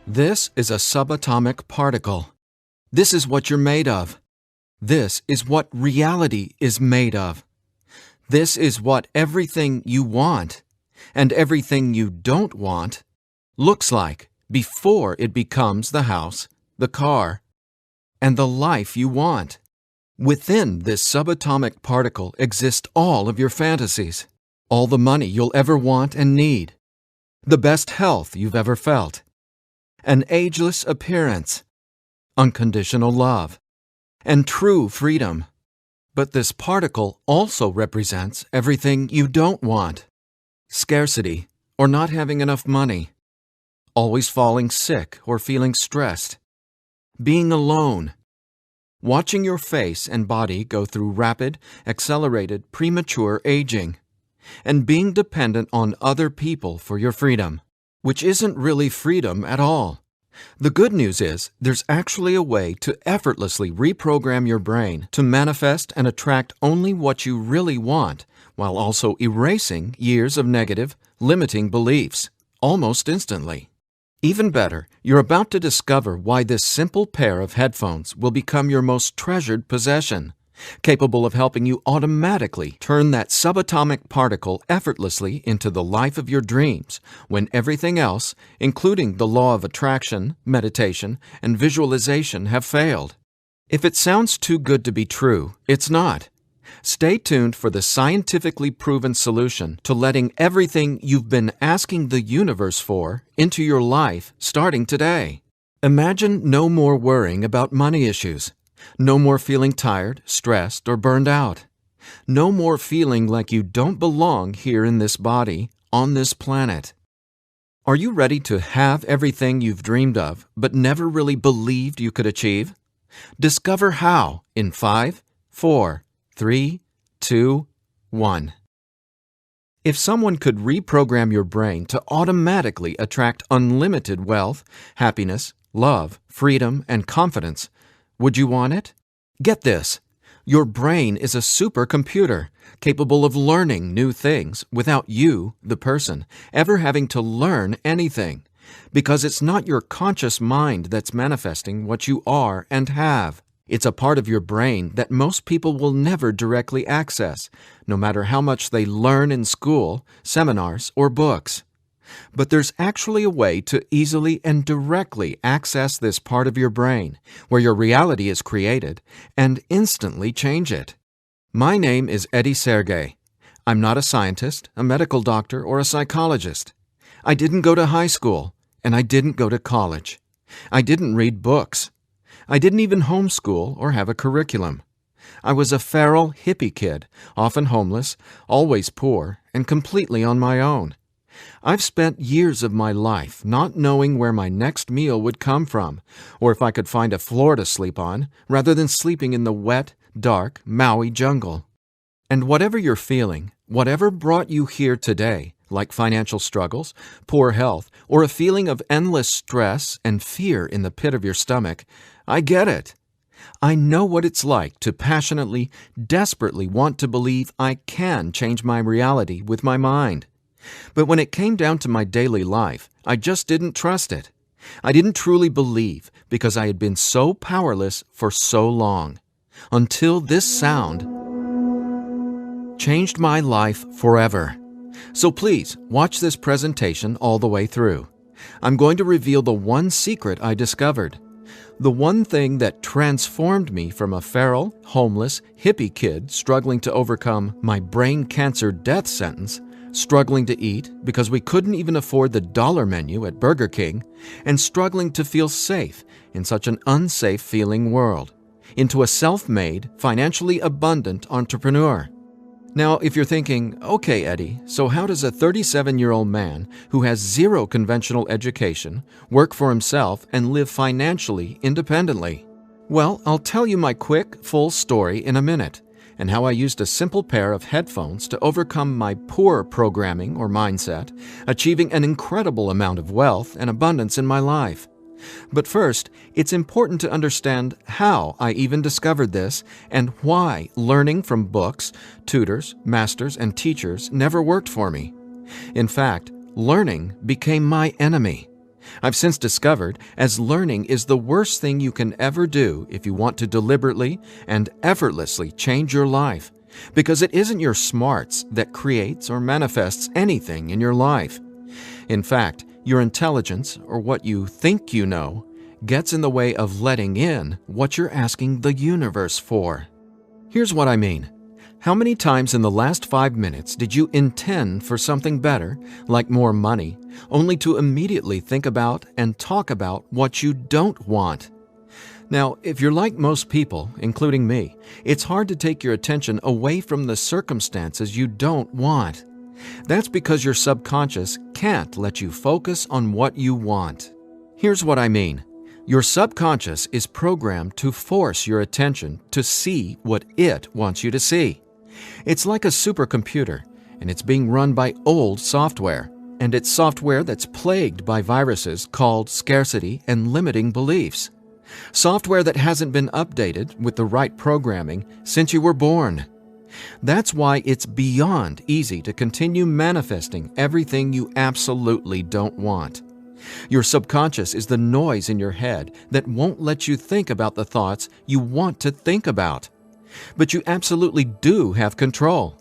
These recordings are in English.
This is a subatomic particle. This is what you're made of. This is what reality is made of. This is what everything you want and everything you don't want looks like before it becomes the house, the car, and the life you want. Within this subatomic particle exist all of your fantasies, all the money you'll ever want and need, the best health you've ever felt, an ageless appearance, unconditional love, and true freedom. But this particle also represents everything you don't want: scarcity or not having enough money, always falling sick or feeling stressed, being alone, watching your face and body go through rapid, accelerated, premature aging, and being dependent on other people for your freedom, which isn't really freedom at all. The good news is there's actually a way to effortlessly reprogram your brain to manifest and attract only what you really want, while also erasing years of negative, limiting beliefs, almost instantly. Even better, you're about to discover why this simple pair of headphones will become your most treasured possession, capable of helping you automatically turn that subatomic particle effortlessly into the life of your dreams when everything else, including the law of attraction, meditation, and visualization, have failed. If it sounds too good to be true, it's not. Stay tuned for the scientifically proven solution to letting everything you've been asking the universe for into your life starting today. Imagine no more worrying about money issues. No more feeling tired, stressed, or burned out. No more feeling like you don't belong here in this body, on this planet. Are you ready to have everything you've dreamed of, but never really believed you could achieve? Discover how in 5, 4, 3, 2, 1. If someone could reprogram your brain to automatically attract unlimited wealth, happiness, love, freedom, and confidence, would you want it? Get this. Your brain is a supercomputer capable of learning new things without you, the person, ever having to learn anything, because it's not your conscious mind that's manifesting what you are and have. It's a part of your brain that most people will never directly access, no matter how much they learn in school, seminars, or books. But there's actually a way to easily and directly access this part of your brain, where your reality is created, and instantly change it. My name is Eddie Sergey. I'm not a scientist, a medical doctor, or a psychologist. I didn't go to high school, and I didn't go to college. I didn't read books. I didn't even homeschool or have a curriculum. I was a feral hippie kid, often homeless, always poor, and completely on my own. I've spent years of my life not knowing where my next meal would come from, or if I could find a floor to sleep on, rather than sleeping in the wet, dark Maui jungle. And whatever you're feeling, whatever brought you here today, like financial struggles, poor health, or a feeling of endless stress and fear in the pit of your stomach, I get it. I know what it's like to passionately, desperately want to believe I can change my reality with my mind. But when it came down to my daily life, I just didn't trust it. I didn't truly believe because I had been so powerless for so long. Until this sound changed my life forever. So please, watch this presentation all the way through. I'm going to reveal the one secret I discovered. The one thing that transformed me from a feral, homeless, hippie kid struggling to overcome my brain cancer death sentence, struggling to eat because we couldn't even afford the dollar menu at Burger King, and struggling to feel safe in such an unsafe-feeling world, into a self-made, financially abundant entrepreneur. Now, if you're thinking, okay, Eddie, so how does a 37-year-old man who has zero conventional education work for himself and live financially independently? Well, I'll tell you my quick, full story in a minute, and how I used a simple pair of headphones to overcome my poor programming or mindset, achieving an incredible amount of wealth and abundance in my life. But first, it's important to understand how I even discovered this and why learning from books, tutors, masters, and teachers never worked for me. In fact, learning became my enemy. I've since discovered as learning is the worst thing you can ever do if you want to deliberately and effortlessly change your life, because it isn't your smarts that creates or manifests anything in your life. In fact, your intelligence, or what you think you know, gets in the way of letting in what you're asking the universe for. Here's what I mean. How many times in the last 5 minutes did you intend for something better, like more money, only to immediately think about and talk about what you don't want? Now, if you're like most people, including me, it's hard to take your attention away from the circumstances you don't want. That's because your subconscious can't let you focus on what you want. Here's what I mean. Your subconscious is programmed to force your attention to see what it wants you to see. It's like a supercomputer, and it's being run by old software, and it's software that's plagued by viruses called scarcity and limiting beliefs. Software that hasn't been updated with the right programming since you were born. That's why it's beyond easy to continue manifesting everything you absolutely don't want. Your subconscious is the noise in your head that won't let you think about the thoughts you want to think about. But you absolutely do have control.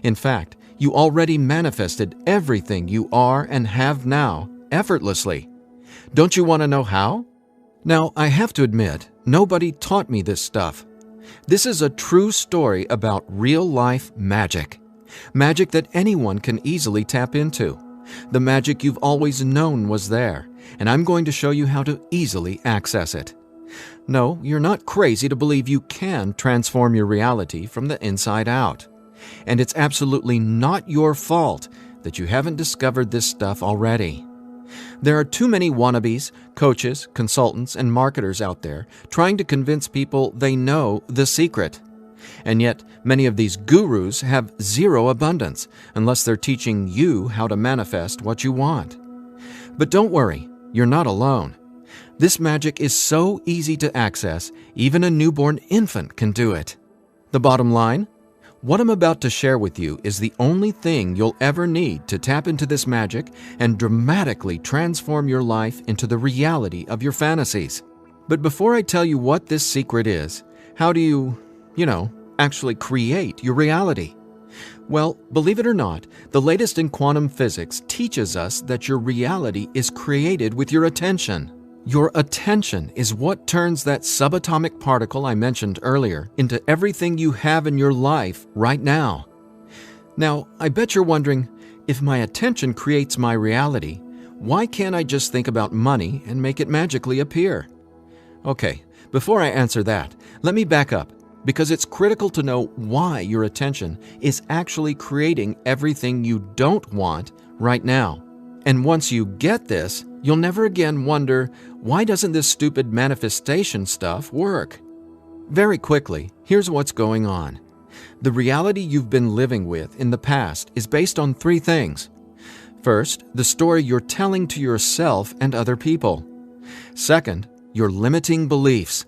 In fact, you already manifested everything you are and have now effortlessly. Don't you want to know how? Now, I have to admit, nobody taught me this stuff. This is a true story about real-life magic. Magic that anyone can easily tap into. The magic you've always known was there, and I'm going to show you how to easily access it. No, you're not crazy to believe you can transform your reality from the inside out. And it's absolutely not your fault that you haven't discovered this stuff already. There are too many wannabes, coaches, consultants, and marketers out there trying to convince people they know the secret. And yet, many of these gurus have zero abundance unless they're teaching you how to manifest what you want. But don't worry, you're not alone. This magic is so easy to access, even a newborn infant can do it. The bottom line? What I'm about to share with you is the only thing you'll ever need to tap into this magic and dramatically transform your life into the reality of your fantasies. But before I tell you what this secret is, how do you actually create your reality? Well, believe it or not, the latest in quantum physics teaches us that your reality is created with your attention. Your attention is what turns that subatomic particle I mentioned earlier into everything you have in your life right now. Now, I bet you're wondering, if my attention creates my reality, why can't I just think about money and make it magically appear? Okay, before I answer that, let me back up, because it's critical to know why your attention is actually creating everything you don't want right now. And once you get this, you'll never again wonder, why doesn't this stupid manifestation stuff work? Very quickly, here's what's going on. The reality you've been living with in the past is based on 3 things. First, the story you're telling to yourself and other people. Second, your limiting beliefs.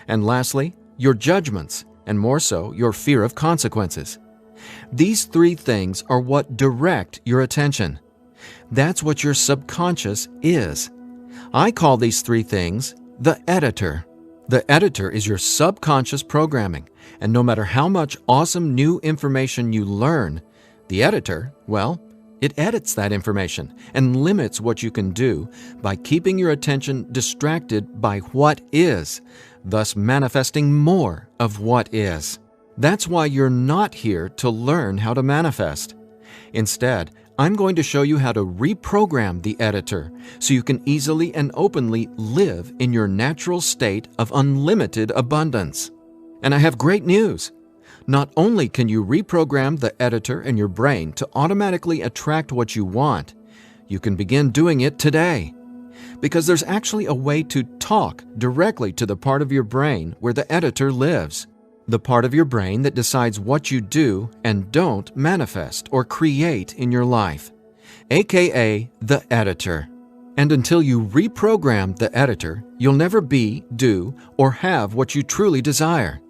And lastly, your judgments, and more so, your fear of consequences. These 3 things are what direct your attention. That's what your subconscious is. I call these 3 things the editor. The editor is your subconscious programming, and no matter how much awesome new information you learn, the editor, well, it edits that information and limits what you can do by keeping your attention distracted by what is, thus manifesting more of what is. That's why you're not here to learn how to manifest. Instead, I'm going to show you how to reprogram the editor so you can easily and openly live in your natural state of unlimited abundance. And I have great news. Not only can you reprogram the editor in your brain to automatically attract what you want, you can begin doing it today. Because there's actually a way to talk directly to the part of your brain where the editor lives. The part of your brain that decides what you do and don't manifest or create in your life, aka the editor. And until you reprogram the editor, you'll never be, do, or have what you truly desire.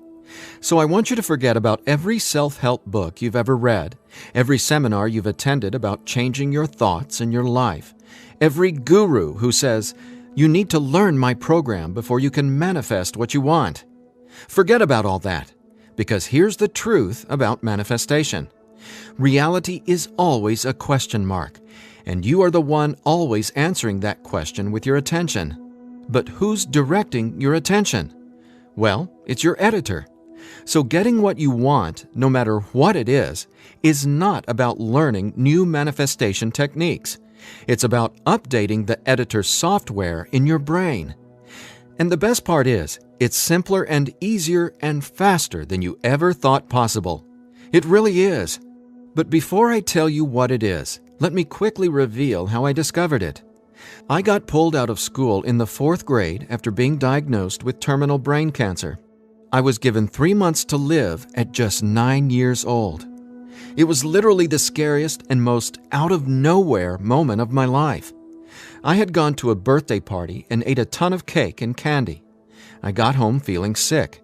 So I want you to forget about every self-help book you've ever read, every seminar you've attended about changing your thoughts and your life, Every guru who says, "You need to learn my program before you can manifest what you want." Forget about all that, because here's the truth about manifestation. Reality is always a question mark, and you are the one always answering that question with your attention. But who's directing your attention? Well, it's your editor. So getting what you want, no matter what it is not about learning new manifestation techniques. It's about updating the editor's software in your brain. And the best part is, it's simpler and easier and faster than you ever thought possible. It really is. But before I tell you what it is, let me quickly reveal how I discovered it. I got pulled out of school in the 4th grade after being diagnosed with terminal brain cancer. I was given 3 months to live at just 9 years old. It was literally the scariest and most out-of-nowhere moment of my life. I had gone to a birthday party and ate a ton of cake and candy. I got home feeling sick.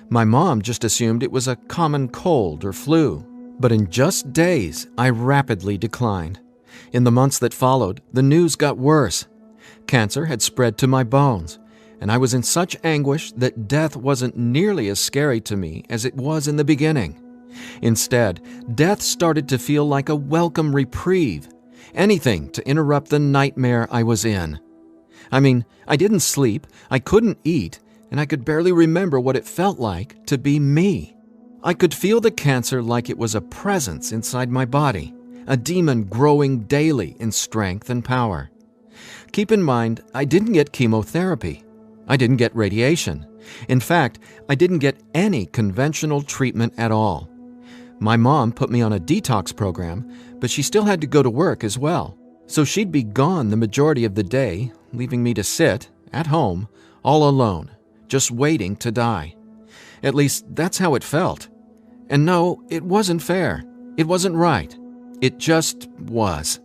My mom just assumed it was a common cold or flu. But in just days, I rapidly declined. In the months that followed, the news got worse. Cancer had spread to my bones, and I was in such anguish that death wasn't nearly as scary to me as it was in the beginning. Instead, death started to feel like a welcome reprieve, anything to interrupt the nightmare I was in. I mean, I didn't sleep, I couldn't eat, and I could barely remember what it felt like to be me. I could feel the cancer like it was a presence inside my body, a demon growing daily in strength and power. Keep in mind, I didn't get chemotherapy. I didn't get radiation. In fact, I didn't get any conventional treatment at all. My mom put me on a detox program, but she still had to go to work as well. So she'd be gone the majority of the day, leaving me to sit, at home, all alone, just waiting to die. At least, that's how it felt. And no, it wasn't fair. It wasn't right. It just was.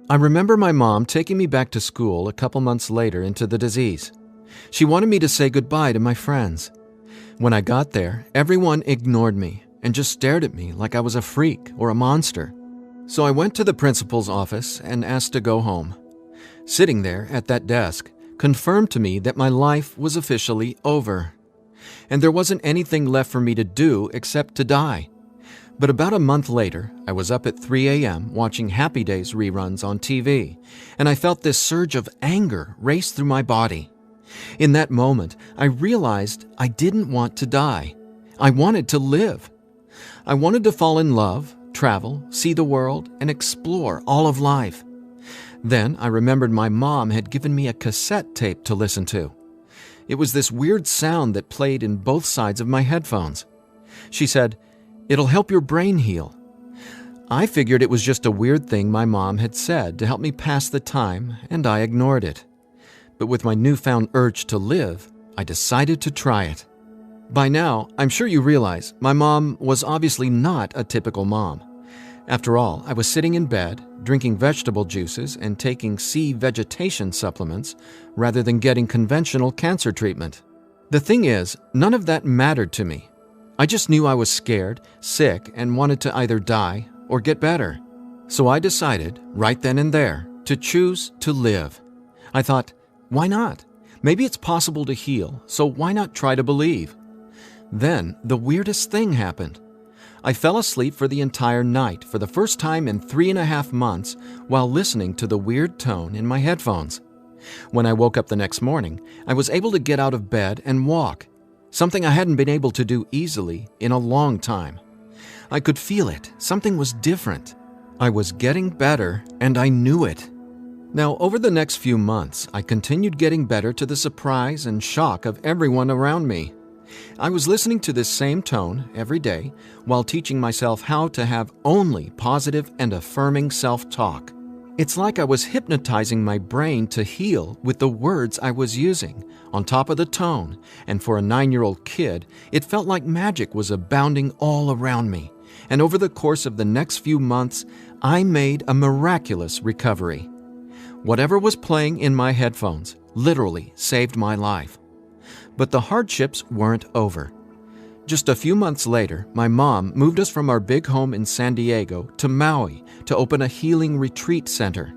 I remember my mom taking me back to school a couple months later into the disease. She wanted me to say goodbye to my friends. When I got there, everyone ignored me and just stared at me like I was a freak or a monster. So I went to the principal's office and asked to go home. Sitting there at that desk confirmed to me that my life was officially over. And there wasn't anything left for me to do except to die. But about a month later, I was up at 3 a.m. watching Happy Days reruns on TV, and I felt this surge of anger race through my body. In that moment, I realized I didn't want to die. I wanted to live. I wanted to fall in love, travel, see the world, and explore all of life. Then I remembered my mom had given me a cassette tape to listen to. It was this weird sound that played in both sides of my headphones. She said, "It'll help your brain heal." I figured it was just a weird thing my mom had said to help me pass the time, and I ignored it. But with my newfound urge to live, I decided to try it. By now, I'm sure you realize my mom was obviously not a typical mom. After all, I was sitting in bed, drinking vegetable juices and taking sea vegetation supplements rather than getting conventional cancer treatment. The thing is, none of that mattered to me. I just knew I was scared, sick, and wanted to either die or get better. So I decided, right then and there, to choose to live. I thought, why not? Maybe it's possible to heal, so why not try to believe? Then, the weirdest thing happened. I fell asleep for the entire night for the first time in 3.5 months while listening to the weird tone in my headphones. When I woke up the next morning, I was able to get out of bed and walk, something I hadn't been able to do easily in a long time. I could feel it. Something was different. I was getting better, and I knew it. Now, over the next few months, I continued getting better to the surprise and shock of everyone around me. I was listening to this same tone every day while teaching myself how to have only positive and affirming self-talk. It's like I was hypnotizing my brain to heal with the words I was using, on top of the tone, and for a 9-year-old kid, it felt like magic was abounding all around me. And over the course of the next few months, I made a miraculous recovery. Whatever was playing in my headphones literally saved my life. But the hardships weren't over. Just a few months later, my mom moved us from our big home in San Diego to Maui to open a healing retreat center.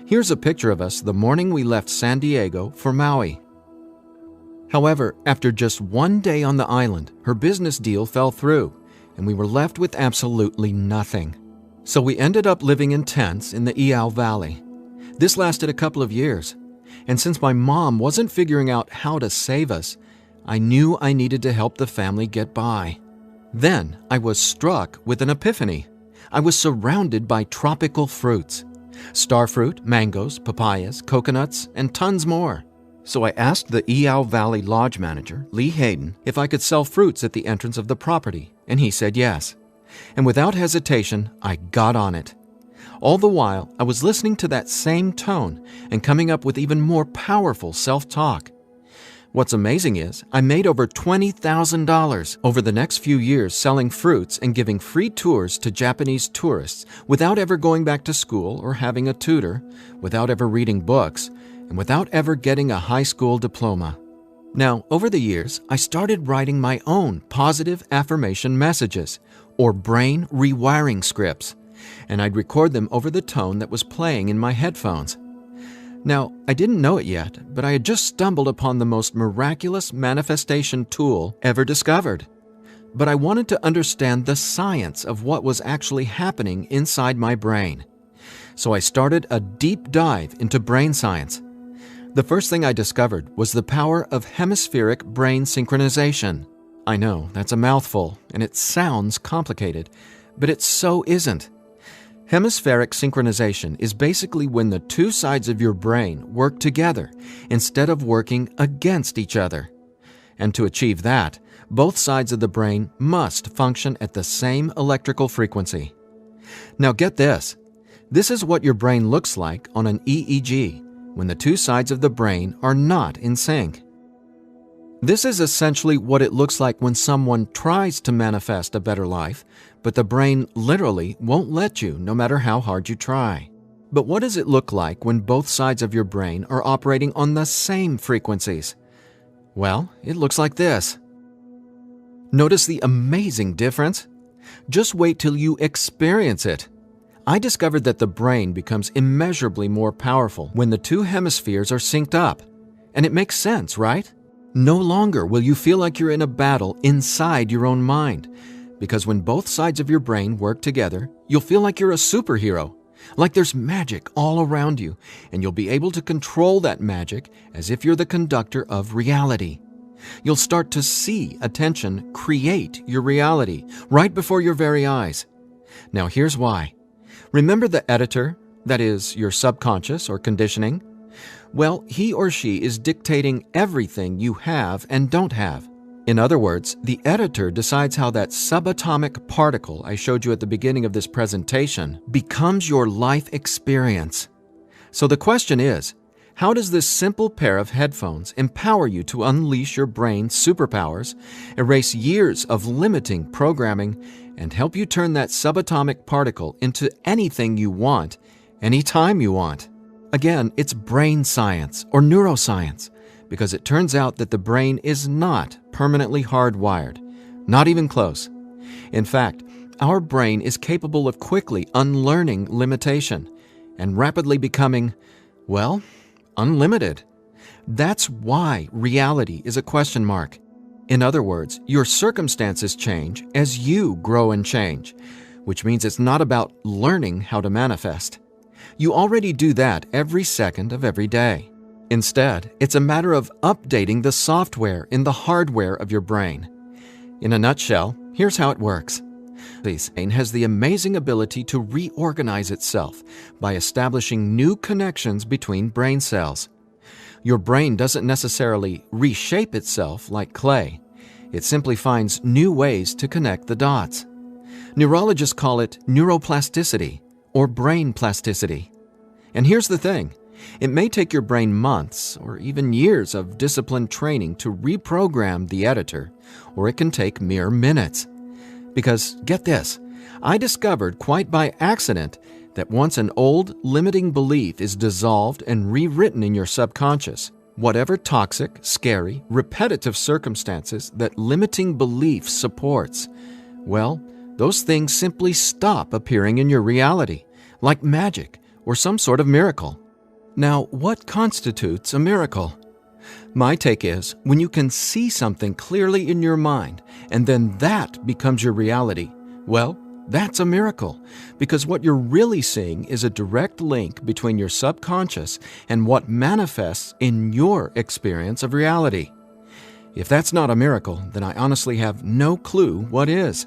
Here's a picture of us the morning we left San Diego for Maui. However, after just one day on the island, her business deal fell through, and we were left with absolutely nothing. So we ended up living in tents in the Iao Valley. This lasted a couple of years, and since my mom wasn't figuring out how to save us, I knew I needed to help the family get by. Then I was struck with an epiphany. I was surrounded by tropical fruits. Starfruit, mangoes, papayas, coconuts, and tons more. So I asked the Iao Valley Lodge manager, Lee Hayden, if I could sell fruits at the entrance of the property, and he said yes. And without hesitation, I got on it. All the while, I was listening to that same tone and coming up with even more powerful self-talk. What's amazing is I made over $20,000 over the next few years selling fruits and giving free tours to Japanese tourists without ever going back to school or having a tutor, without ever reading books, and without ever getting a high school diploma. Now, over the years, I started writing my own positive affirmation messages, or brain rewiring scripts, and I'd record them over the tone that was playing in my headphones. Now, I didn't know it yet, but I had just stumbled upon the most miraculous manifestation tool ever discovered. But I wanted to understand the science of what was actually happening inside my brain. So I started a deep dive into brain science. The first thing I discovered was the power of hemispheric brain synchronization. I know, that's a mouthful, and it sounds complicated, but it so isn't. Hemispheric synchronization is basically when the two sides of your brain work together instead of working against each other. And to achieve that, both sides of the brain must function at the same electrical frequency. Now get this. This is what your brain looks like on an EEG when the two sides of the brain are not in sync. This is essentially what it looks like when someone tries to manifest a better life, but the brain literally won't let you no matter how hard you try. But what does it look like when both sides of your brain are operating on the same frequencies? Well, it looks like this. Notice the amazing difference? Just wait till you experience it. I discovered that the brain becomes immeasurably more powerful when the two hemispheres are synced up. And it makes sense, right? No longer will you feel like you're in a battle inside your own mind, because when both sides of your brain work together, you'll feel like you're a superhero, like there's magic all around you, and you'll be able to control that magic as if you're the conductor of reality. You'll start to see attention create your reality right before your very eyes. Now here's why. Remember the editor, that is, your subconscious or conditioning? Well, he or she is dictating everything you have and don't have. In other words, the editor decides how that subatomic particle I showed you at the beginning of this presentation becomes your life experience. So the question is, how does this simple pair of headphones empower you to unleash your brain's superpowers, erase years of limiting programming, and help you turn that subatomic particle into anything you want, anytime you want? Again, it's brain science or neuroscience, because it turns out that the brain is not permanently hardwired, not even close. In fact, our brain is capable of quickly unlearning limitation and rapidly becoming, well, unlimited. That's why reality is a question mark. In other words, your circumstances change as you grow and change, which means it's not about learning how to manifest. You already do that every second of every day. Instead, it's a matter of updating the software in the hardware of your brain. In a nutshell, here's how it works. The brain has the amazing ability to reorganize itself by establishing new connections between brain cells. Your brain doesn't necessarily reshape itself like clay. It simply finds new ways to connect the dots. Neurologists call it neuroplasticity or brain plasticity. And here's the thing. It may take your brain months or even years of disciplined training to reprogram the editor, or it can take mere minutes. Because, get this, I discovered quite by accident that once an old, limiting belief is dissolved and rewritten in your subconscious, whatever toxic, scary, repetitive circumstances that limiting belief supports, well, those things simply stop appearing in your reality, like magic or some sort of miracle. Now, what constitutes a miracle? My take is when you can see something clearly in your mind and then that becomes your reality, well, that's a miracle, because what you're really seeing is a direct link between your subconscious and what manifests in your experience of reality. If that's not a miracle, then I honestly have no clue what is.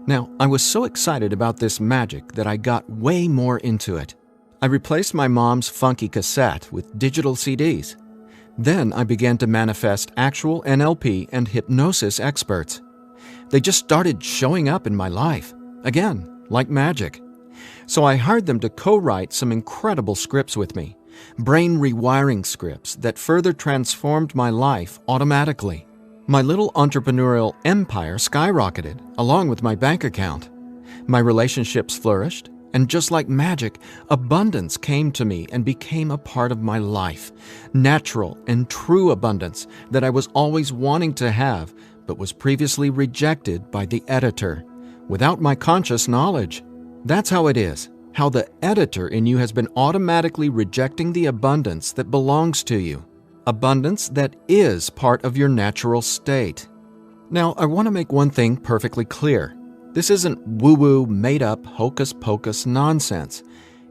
Now, I was so excited about this magic that I got way more into it. I replaced my mom's funky cassette with digital CDs. Then I began to manifest actual NLP and hypnosis experts. They just started showing up in my life. Again, like magic. So I hired them to co-write some incredible scripts with me, brain rewiring scripts that further transformed my life automatically. My little entrepreneurial empire skyrocketed, along with my bank account. My relationships flourished, and just like magic, abundance came to me and became a part of my life. Natural and true abundance that I was always wanting to have, but was previously rejected by the editor, without my conscious knowledge. That's how it is, how the editor in you has been automatically rejecting the abundance that belongs to you, abundance that is part of your natural state. Now, I want to make one thing perfectly clear. This isn't woo-woo, made-up, hocus-pocus nonsense.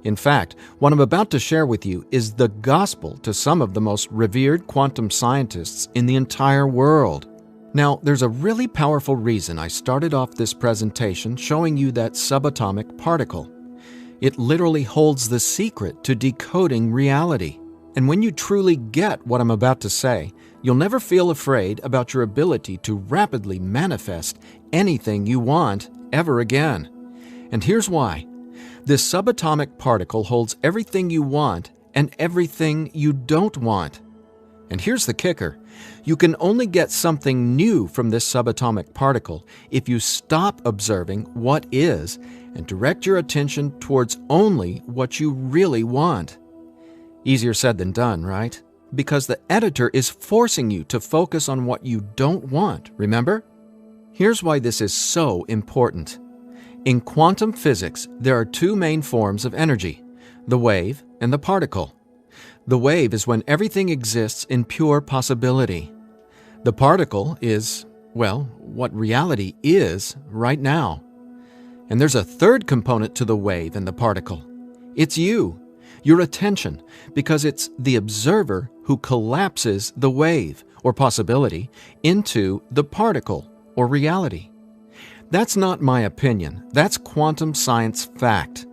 In fact, what I'm about to share with you is the gospel to some of the most revered quantum scientists in the entire world. Now, there's a really powerful reason I started off this presentation showing you that subatomic particle. It literally holds the secret to decoding reality. And when you truly get what I'm about to say, you'll never feel afraid about your ability to rapidly manifest anything you want ever again. And here's why. This subatomic particle holds everything you want and everything you don't want. And here's the kicker. You can only get something new from this subatomic particle if you stop observing what is and direct your attention towards only what you really want. Easier said than done, right? Because the editor is forcing you to focus on what you don't want, remember? Here's why this is so important. In quantum physics, there are two main forms of energy, the wave and the particle. The wave is when everything exists in pure possibility. The particle is, well, what reality is right now. And there's a third component to the wave and the particle. It's you, your attention, because it's the observer who collapses the wave, or possibility, into the particle, or reality. That's not my opinion. That's quantum science fact.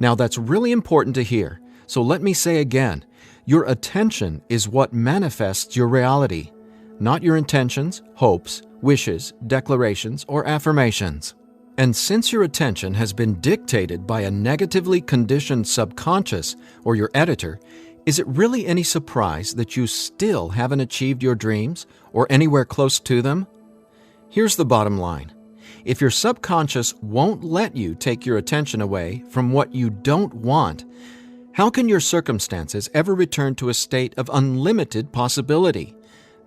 Now, that's really important to hear. So let me say again, your attention is what manifests your reality, not your intentions, hopes, wishes, declarations, or affirmations. And since your attention has been dictated by a negatively conditioned subconscious or your editor, is it really any surprise that you still haven't achieved your dreams or anywhere close to them? Here's the bottom line. If your subconscious won't let you take your attention away from what you don't want, how can your circumstances ever return to a state of unlimited possibility?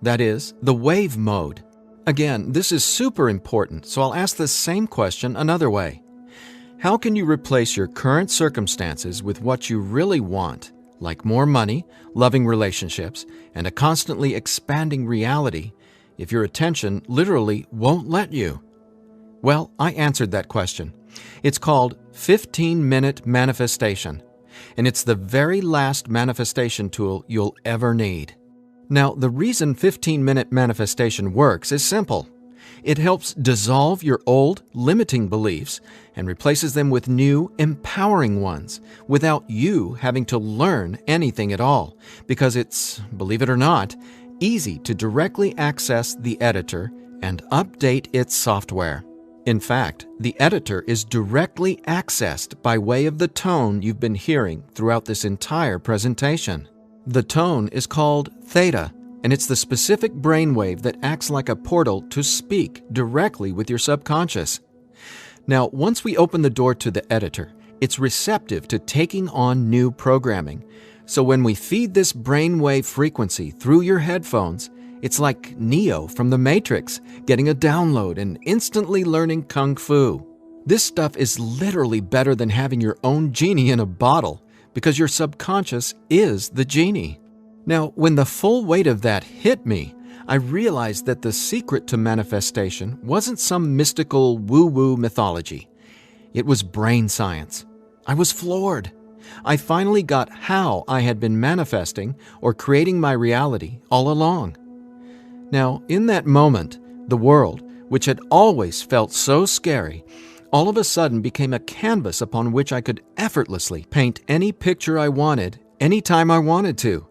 That is, the wave mode. Again, this is super important, so I'll ask the same question another way. How can you replace your current circumstances with what you really want, like more money, loving relationships, and a constantly expanding reality, if your attention literally won't let you? Well, I answered that question. It's called 15-minute manifestation. And it's the very last manifestation tool you'll ever need. Now, the reason 15-minute manifestation works is simple. It helps dissolve your old, limiting beliefs and replaces them with new, empowering ones without you having to learn anything at all, because it's, believe it or not, easy to directly access the editor and update its software. In fact, the editor is directly accessed by way of the tone you've been hearing throughout this entire presentation. The tone is called theta, and it's the specific brainwave that acts like a portal to speak directly with your subconscious. Now, once we open the door to the editor, it's receptive to taking on new programming. So when we feed this brainwave frequency through your headphones, it's like Neo from the Matrix getting a download and instantly learning Kung Fu. This stuff is literally better than having your own genie in a bottle, because your subconscious is the genie. Now, when the full weight of that hit me, I realized that the secret to manifestation wasn't some mystical woo-woo mythology. It was brain science. I was floored. I finally got how I had been manifesting or creating my reality all along. Now, in that moment, the world, which had always felt so scary, all of a sudden became a canvas upon which I could effortlessly paint any picture I wanted, anytime I wanted to.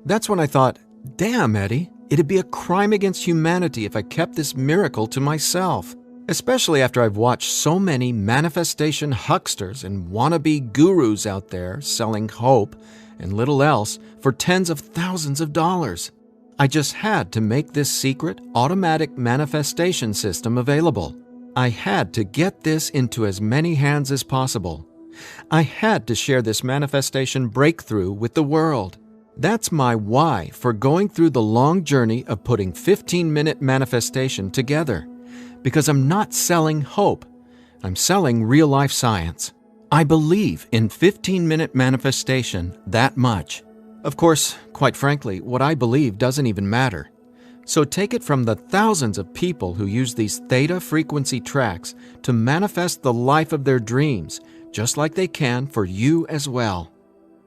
That's when I thought, damn, Eddie, it'd be a crime against humanity if I kept this miracle to myself. Especially after I've watched so many manifestation hucksters and wannabe gurus out there selling hope and little else for tens of thousands of dollars. I just had to make this secret, automatic manifestation system available. I had to get this into as many hands as possible. I had to share this manifestation breakthrough with the world. That's my why for going through the long journey of putting 15-minute manifestation together. Because I'm not selling hope. I'm selling real-life science. I believe in 15-minute manifestation that much. Of course, quite frankly, what I believe doesn't even matter. So take it from the thousands of people who use these theta frequency tracks to manifest the life of their dreams, just like they can for you as well.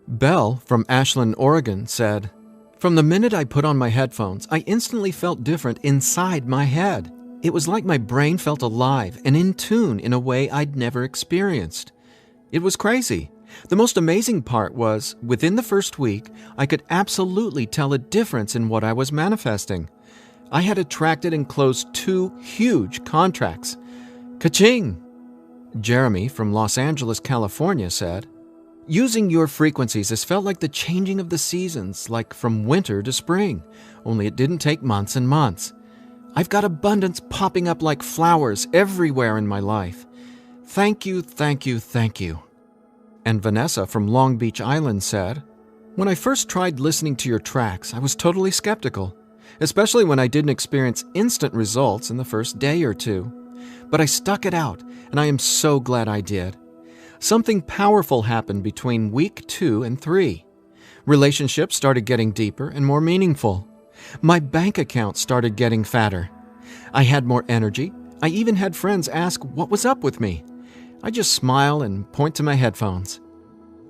Belle from Ashland, Oregon said, "From the minute I put on my headphones, I instantly felt different inside my head. It was like my brain felt alive and in tune in a way I'd never experienced. It was crazy. The most amazing part was, within the first week, I could absolutely tell a difference in what I was manifesting. I had attracted and closed 2 huge contracts. Ka-ching!" Jeremy from Los Angeles, California said, "Using your frequencies has felt like the changing of the seasons, like from winter to spring, only it didn't take months and months. I've got abundance popping up like flowers everywhere in my life. Thank you, thank you, thank you." And Vanessa from Long Beach Island said, "When I first tried listening to your tracks, I was totally skeptical, especially when I didn't experience instant results in the first day or two. But I stuck it out, and I am so glad I did. Something powerful happened between week 2 and 3. Relationships started getting deeper and more meaningful. My bank account started getting fatter. I had more energy. I even had friends ask what was up with me. I just smile and point to my headphones.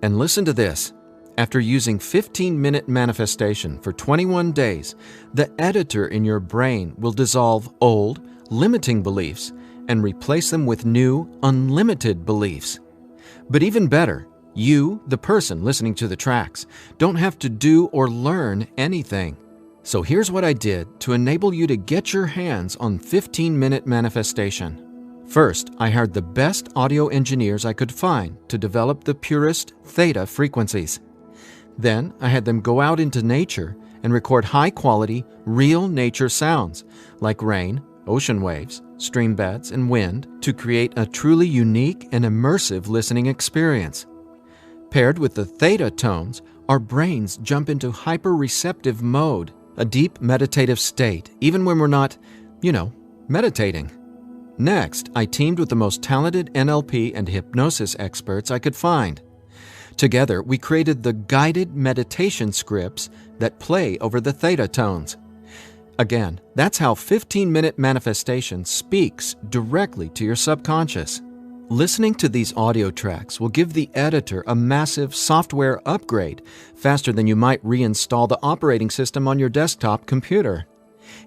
And listen to this. After using 15-minute manifestation for 21 days, the editor in your brain will dissolve old, limiting beliefs and replace them with new, unlimited beliefs. But even better, you, the person listening to the tracks, don't have to do or learn anything. So here's what I did to enable you to get your hands on 15-minute manifestation. First, I hired the best audio engineers I could find to develop the purest theta frequencies. Then, I had them go out into nature and record high-quality, real nature sounds like rain, ocean waves, stream beds, and wind to create a truly unique and immersive listening experience. Paired with the theta tones, our brains jump into hyper-receptive mode, a deep meditative state, even when we're not, meditating. Next, I teamed with the most talented NLP and hypnosis experts I could find. Together, we created the guided meditation scripts that play over the theta tones. Again, that's how 15-minute manifestation speaks directly to your subconscious. Listening to these audio tracks will give the editor a massive software upgrade faster than you might reinstall the operating system on your desktop computer.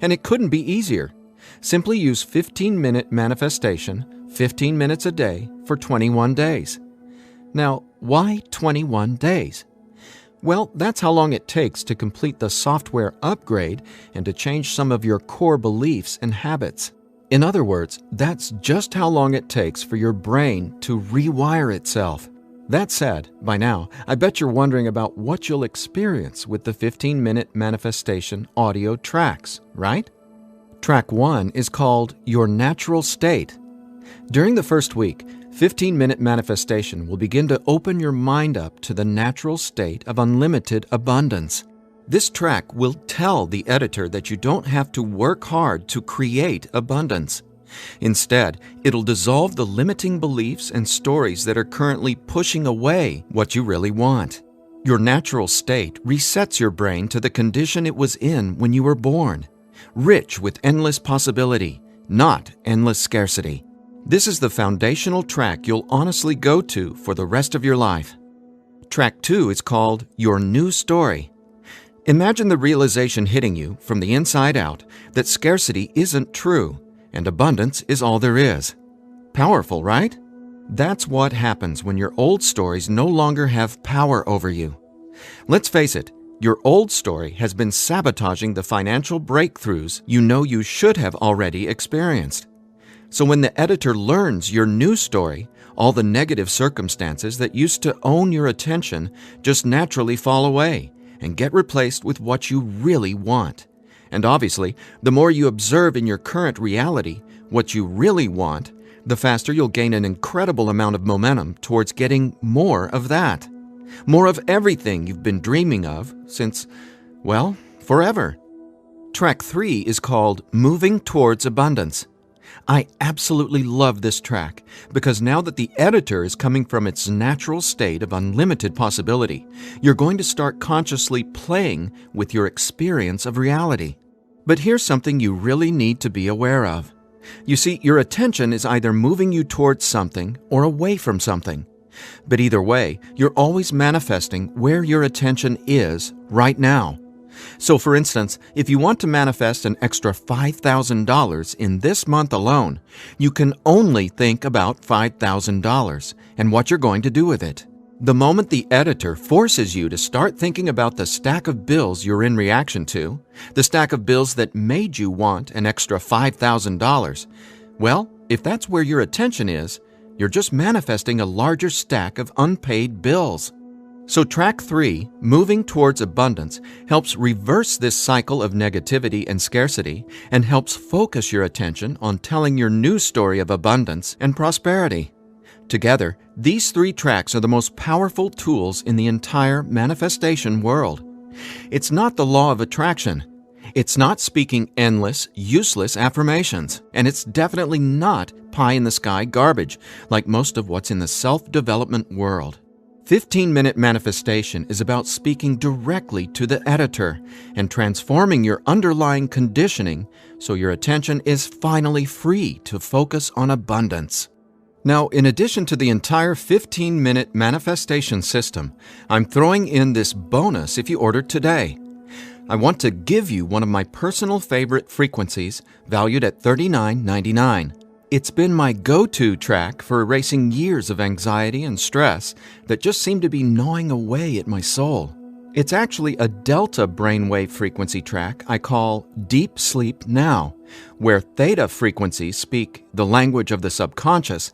And it couldn't be easier. Simply use 15-minute manifestation, 15 minutes a day for 21 days. Now, why 21 days? Well, that's how long it takes to complete the software upgrade and to change some of your core beliefs and habits. In other words, that's just how long it takes for your brain to rewire itself. That said, by now, I bet you're wondering about what you'll experience with the 15-minute manifestation audio tracks, right? Track 1 is called Your Natural State. During the first week, 15-minute manifestation will begin to open your mind up to the natural state of unlimited abundance. This track will tell the editor that you don't have to work hard to create abundance. Instead, it'll dissolve the limiting beliefs and stories that are currently pushing away what you really want. Your natural state resets your brain to the condition it was in when you were born, rich with endless possibility, not endless scarcity. This is the foundational track you'll honestly go to for the rest of your life. Track 2 is called Your New Story. Imagine the realization hitting you from the inside out that scarcity isn't true and abundance is all there is. Powerful, right? That's what happens when your old stories no longer have power over you. Let's face it, your old story has been sabotaging the financial breakthroughs you know you should have already experienced. So when the editor learns your new story, all the negative circumstances that used to own your attention just naturally fall away and get replaced with what you really want. And obviously, the more you observe in your current reality what you really want, the faster you'll gain an incredible amount of momentum towards getting more of that. More of everything you've been dreaming of since, well, forever. Track 3 is called Moving Towards Abundance. I absolutely love this track because now that the editor is coming from its natural state of unlimited possibility, you're going to start consciously playing with your experience of reality. But here's something you really need to be aware of. You see, your attention is either moving you towards something or away from something. But either way, you're always manifesting where your attention is right now. So for instance, if you want to manifest an extra $5,000 in this month alone, you can only think about $5,000 and what you're going to do with it. The moment the editor forces you to start thinking about the stack of bills you're in reaction to, the stack of bills that made you want an extra $5,000, well, if that's where your attention is, you're just manifesting a larger stack of unpaid bills. So track 3, Moving Towards Abundance, helps reverse this cycle of negativity and scarcity and helps focus your attention on telling your new story of abundance and prosperity. Together, these 3 tracks are the most powerful tools in the entire manifestation world. It's not the law of attraction. It's not speaking endless, useless affirmations. And it's definitely not pie-in-the-sky garbage like most of what's in the self-development world. 15-minute manifestation is about speaking directly to the editor and transforming your underlying conditioning so your attention is finally free to focus on abundance. Now, in addition to the entire 15-minute manifestation system, I'm throwing in this bonus if you order today. I want to give you one of my personal favorite frequencies valued at $39.99. It's been my go-to track for erasing years of anxiety and stress that just seem to be gnawing away at my soul. It's actually a delta brainwave frequency track I call Deep Sleep Now, where theta frequencies speak the language of the subconscious,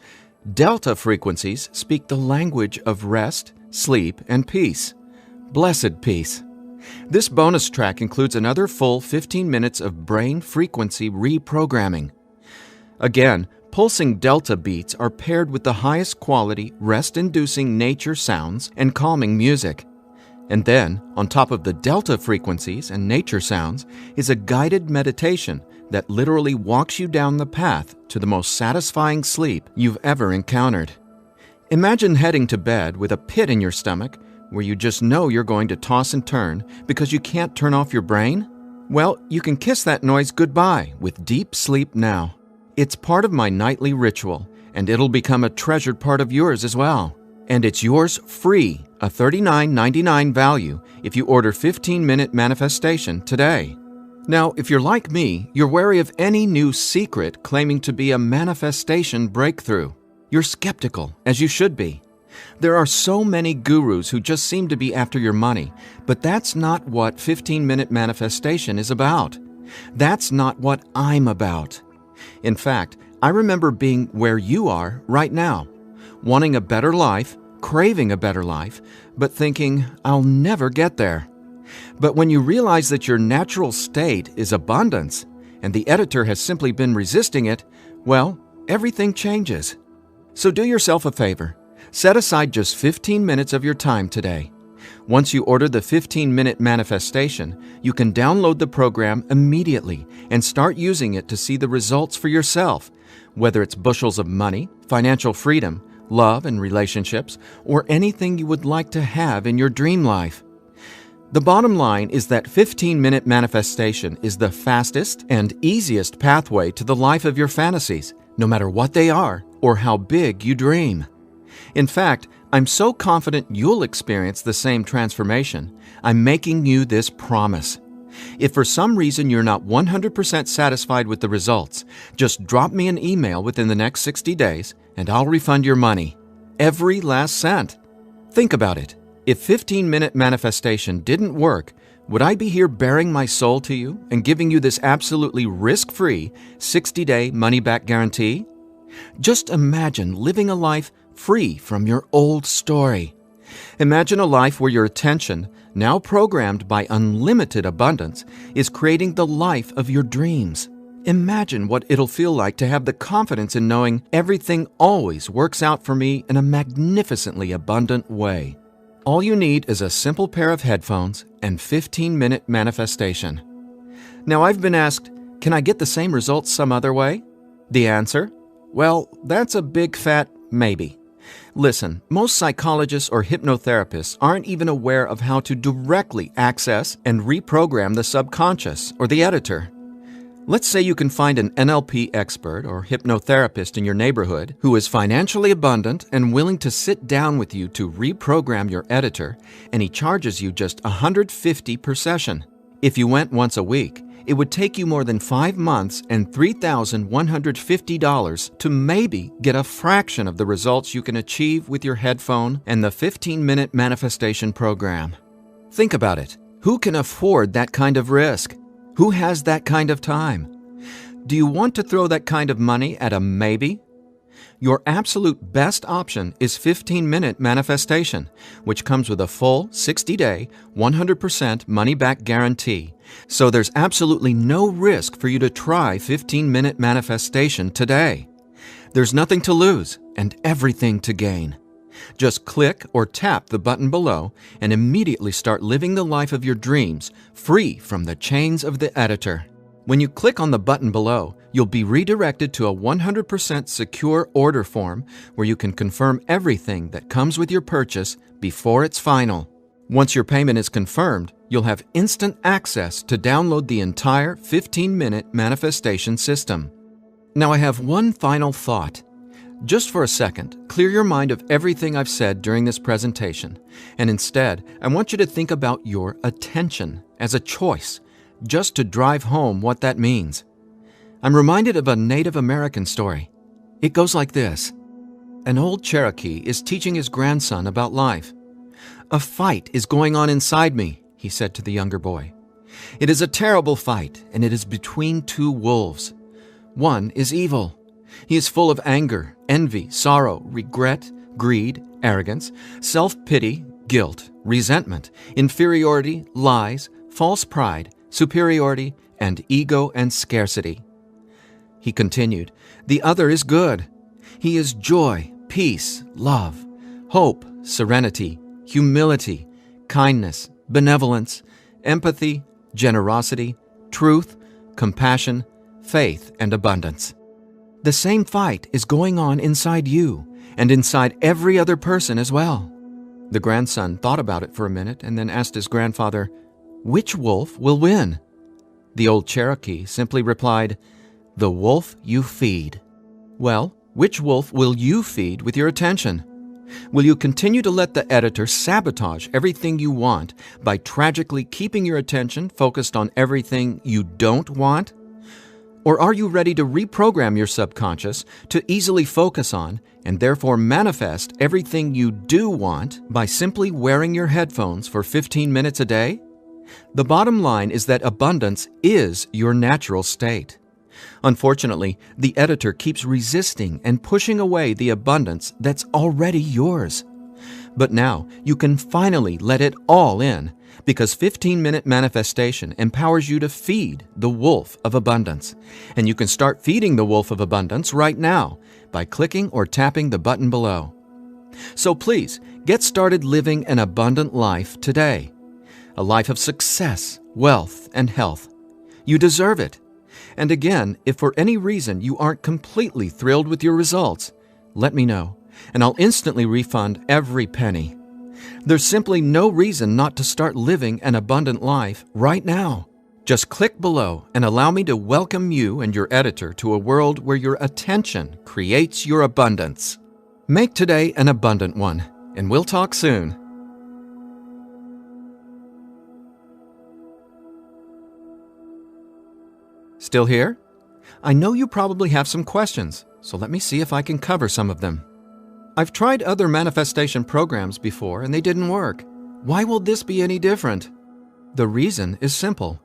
delta frequencies speak the language of rest, sleep, and peace. Blessed peace. This bonus track includes another full 15 minutes of brain frequency reprogramming. Again, pulsing delta beats are paired with the highest quality, rest-inducing nature sounds and calming music. And then, on top of the delta frequencies and nature sounds, is a guided meditation that literally walks you down the path to the most satisfying sleep you've ever encountered. Imagine heading to bed with a pit in your stomach where you just know you're going to toss and turn because you can't turn off your brain? Well, you can kiss that noise goodbye with Deep Sleep Now. It's part of my nightly ritual, and it'll become a treasured part of yours as well. And it's yours free, a $39.99 value, if you order 15-minute manifestation today. Now, if you're like me, you're wary of any new secret claiming to be a manifestation breakthrough. You're skeptical, as you should be. There are so many gurus who just seem to be after your money, but that's not what 15-minute manifestation is about. That's not what I'm about. In fact, I remember being where you are right now, wanting a better life, craving a better life, but thinking, I'll never get there. But when you realize that your natural state is abundance, and the editor has simply been resisting it, well, everything changes. So do yourself a favor. Set aside just 15 minutes of your time today. Once you order the 15-minute manifestation, you can download the program immediately and start using it to see the results for yourself whether it's bushels of money, financial freedom, love and relationships, or anything you would like to have in your dream life. The bottom line is that 15-minute manifestation is the fastest and easiest pathway to the life of your fantasies, no matter what they are or how big you dream. In fact, I'm so confident you'll experience the same transformation, I'm making you this promise. If for some reason you're not 100% satisfied with the results, just drop me an email within the next 60 days and I'll refund your money. Every last cent. Think about it. If 15-minute manifestation didn't work, would I be here bearing my soul to you and giving you this absolutely risk-free 60-day money-back guarantee? Just imagine living a life free from your old story. Imagine a life where your attention, now programmed by unlimited abundance, is creating the life of your dreams. Imagine what it'll feel like to have the confidence in knowing everything always works out for me in a magnificently abundant way. All you need is a simple pair of headphones and 15-minute manifestation. Now, I've been asked, can I get the same results some other way? The answer? Well, that's a big fat maybe. Listen, most psychologists or hypnotherapists aren't even aware of how to directly access and reprogram the subconscious or the editor. Let's say you can find an NLP expert or hypnotherapist in your neighborhood who is financially abundant and willing to sit down with you to reprogram your editor, and he charges you just $150 per session. If you went once a week, it would take you more than 5 months and $3,150 to maybe get a fraction of the results you can achieve with your headphone and the 15-minute manifestation program. Think about it. Who can afford that kind of risk? Who has that kind of time? Do you want to throw that kind of money at a maybe? Your absolute best option is 15-minute manifestation, which comes with a full 60-day, 100% money-back guarantee. So there's absolutely no risk for you to try 15-minute manifestation today. There's nothing to lose and everything to gain. Just click or tap the button below and immediately start living the life of your dreams, free from the chains of the editor. When you click on the button below, you'll be redirected to a 100% secure order form where you can confirm everything that comes with your purchase before it's final. Once your payment is confirmed, you'll have instant access to download the entire 15-minute manifestation system. Now I have one final thought. Just for a second, clear your mind of everything I've said during this presentation, and instead, I want you to think about your attention as a choice, just to drive home what that means. I'm reminded of a Native American story. It goes like this. An old Cherokee is teaching his grandson about life. "A fight is going on inside me," he said to the younger boy. "It is a terrible fight, and it is between two wolves. One is evil. He is full of anger, envy, sorrow, regret, greed, arrogance, self-pity, guilt, resentment, inferiority, lies, false pride, superiority, and ego and scarcity." He continued, "The other is good. He is joy, peace, love, hope, serenity, humility, kindness, benevolence, empathy, generosity, truth, compassion, faith, and abundance." The same fight is going on inside you and inside every other person as well. The grandson thought about it for a minute and then asked his grandfather, "Which wolf will win?" The old Cherokee simply replied, "The wolf you feed." Well, which wolf will you feed with your attention? Will you continue to let the editor sabotage everything you want by tragically keeping your attention focused on everything you don't want? Or are you ready to reprogram your subconscious to easily focus on and therefore manifest everything you do want by simply wearing your headphones for 15 minutes a day? The bottom line is that abundance is your natural state. Unfortunately, the editor keeps resisting and pushing away the abundance that's already yours. But now you can finally let it all in, because 15-minute manifestation empowers you to feed the wolf of abundance. And you can start feeding the wolf of abundance right now by clicking or tapping the button below. So please, get started living an abundant life today. A life of success, wealth, and health. You deserve it. And again, if for any reason you aren't completely thrilled with your results, let me know, and I'll instantly refund every penny. There's simply no reason not to start living an abundant life right now. Just click below and allow me to welcome you and your editor to a world where your attention creates your abundance. Make today an abundant one, and we'll talk soon. Still here? I know you probably have some questions, so let me see if I can cover some of them. I've tried other manifestation programs before and they didn't work. Why will this be any different? The reason is simple.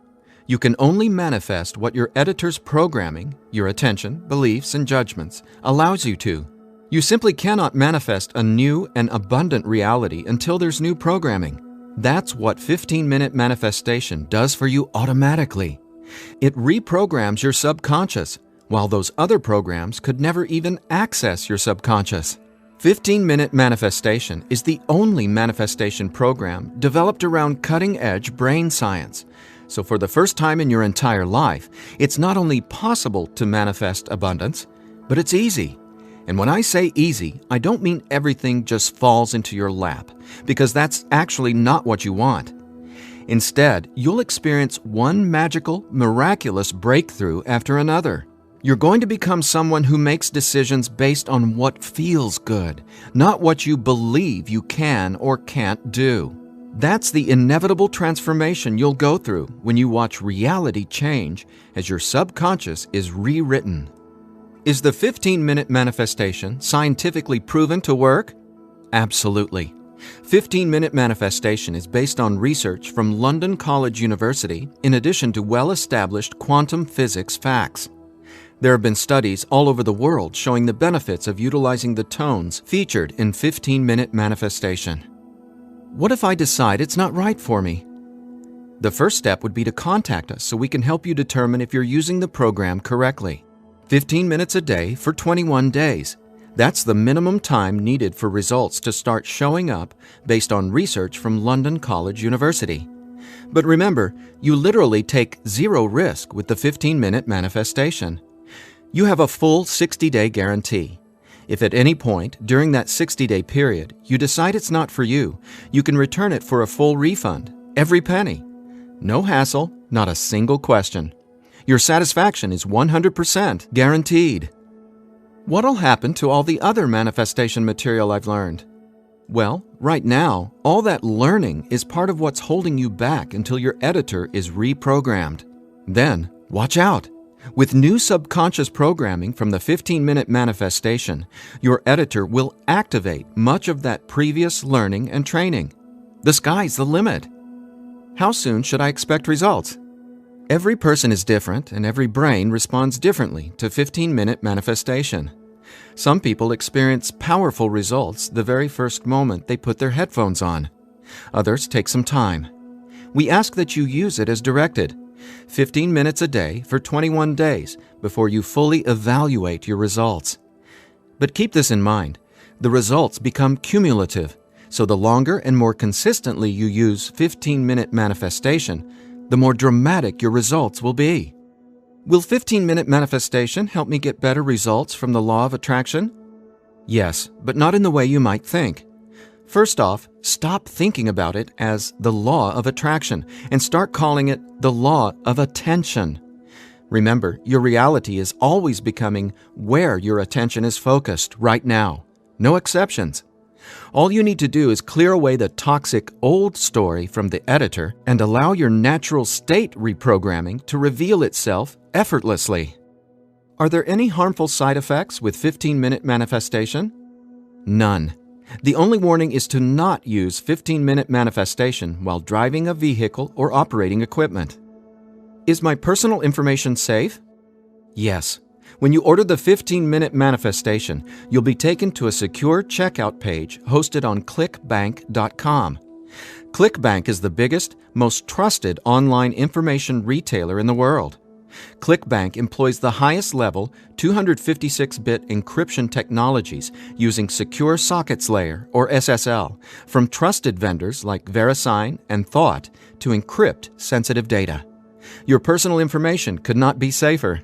You can only manifest what your editor's programming, your attention, beliefs, and judgments allows you to. You simply cannot manifest a new and abundant reality until there's new programming. That's what 15-minute manifestation does for you automatically. It reprograms your subconscious, while those other programs could never even access your subconscious. 15-minute manifestation is the only manifestation program developed around cutting-edge brain science. So for the first time in your entire life, it's not only possible to manifest abundance, but it's easy. And when I say easy, I don't mean everything just falls into your lap, because that's actually not what you want. Instead, you'll experience one magical, miraculous breakthrough after another. You're going to become someone who makes decisions based on what feels good, not what you believe you can or can't do. That's the inevitable transformation you'll go through when you watch reality change as your subconscious is rewritten. Is the 15-minute manifestation scientifically proven to work? Absolutely. 15-minute manifestation is based on research from London College University in addition to well-established quantum physics facts. There have been studies all over the world showing the benefits of utilizing the tones featured in 15-minute manifestation. What if I decide it's not right for me? The first step would be to contact us so we can help you determine if you're using the program correctly. 15 minutes a day for 21 days. That's the minimum time needed for results to start showing up based on research from London College University. But remember, you literally take zero risk with the 15-minute manifestation. You have a full 60-day guarantee. If at any point during that 60-day period you decide it's not for you, you can return it for a full refund, every penny. No hassle, not a single question. Your satisfaction is 100% guaranteed. What'll happen to all the other manifestation material I've learned? Well, right now, all that learning is part of what's holding you back until your editor is reprogrammed. Then, watch out! With new subconscious programming from the 15-minute manifestation, your editor will activate much of that previous learning and training. The sky's the limit. How soon should I expect results? Every person is different and every brain responds differently to 15-minute manifestation. Some people experience powerful results the very first moment they put their headphones on. Others take some time. We ask that you use it as directed, 15 minutes a day for 21 days before you fully evaluate your results. But keep this in mind, the results become cumulative, so the longer and more consistently you use 15-minute manifestation, the more dramatic your results will be. Will 15-minute manifestation help me get better results from the law of attraction? Yes, but not in the way you might think. First off, stop thinking about it as the law of attraction and start calling it the law of attention. Remember, your reality is always becoming where your attention is focused right now. No exceptions. All you need to do is clear away the toxic old story from the editor and allow your natural state reprogramming to reveal itself effortlessly. Are there any harmful side effects with 15-minute manifestation? None. The only warning is to not use 15-minute manifestation while driving a vehicle or operating equipment. Is my personal information safe? Yes. When you order the 15-minute manifestation, you'll be taken to a secure checkout page hosted on clickbank.com. ClickBank is the biggest, most trusted online information retailer in the world. ClickBank employs the highest level 256-bit encryption technologies using Secure Sockets Layer, or SSL, from trusted vendors like VeriSign and Thought to encrypt sensitive data. Your personal information could not be safer.